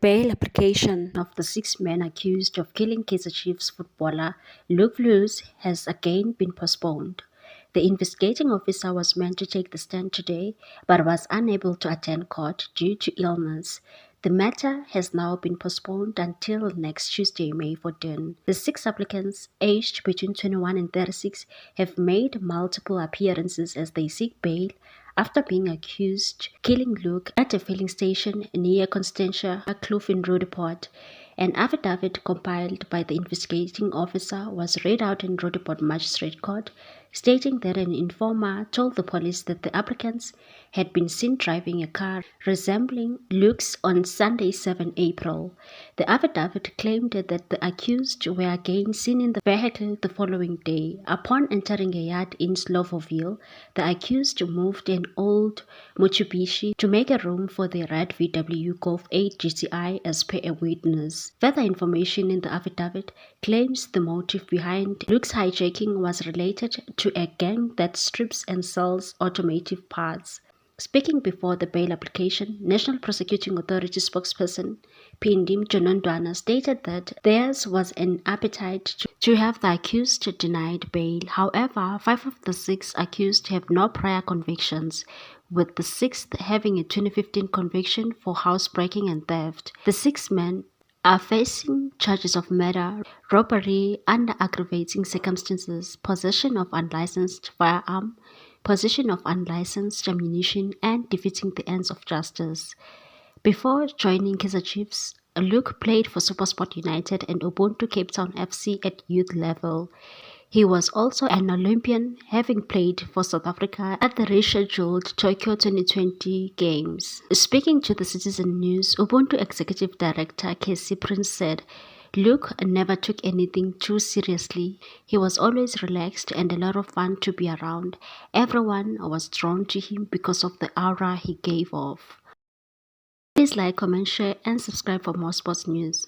Bail application of the 6 men accused of killing Kaizer Chiefs footballer Luke Lewis has again been postponed. The investigating officer was meant to take the stand today but was unable to attend court due to illness. The matter has now been postponed until next Tuesday, May 14. The 6 applicants, aged between 21 and 36, have made multiple appearances as they seek bail after being accused killing Luke at a filling station near Constantia Kloof in Roodepoort. An affidavit compiled by the investigating officer was read out in Roodepoort Magistrate Court, stating that an informer told the police that the applicants had been seen driving a car resembling Luke's on Sunday, 7 April. The affidavit claimed that the accused were again seen in the vehicle the following day. Upon entering a yard in Slovoviel, the accused moved an old Mitsubishi to make a room for the red VW Golf 8 GTI as per a witness. Further information in the affidavit claims the motive behind Luke's hijacking was related to a gang that strips and sells automotive parts. Speaking before the bail application, National Prosecuting Authority spokesperson Pindim Jonondwana stated that theirs was an appetite to have the accused denied bail. However, 5 of the 6 accused have no prior convictions, with the 6th having a 2015 conviction for housebreaking and theft. The 6 men are facing charges of murder, robbery under aggravating circumstances, possession of unlicensed firearm, possession of unlicensed ammunition, and defeating the ends of justice. Before joining Kaizer Chiefs, Luke played for SuperSport United and Ubuntu Cape Town FC at youth level. He was also an Olympian, having played for South Africa at the rescheduled Tokyo 2020 Games. Speaking to the Citizen News, Ubuntu Executive Director Casey Prince said, Luke never took anything too seriously. He was always relaxed and a lot of fun to be around. Everyone was drawn to him because of the aura he gave off. Please like, comment, share, and subscribe for more sports news.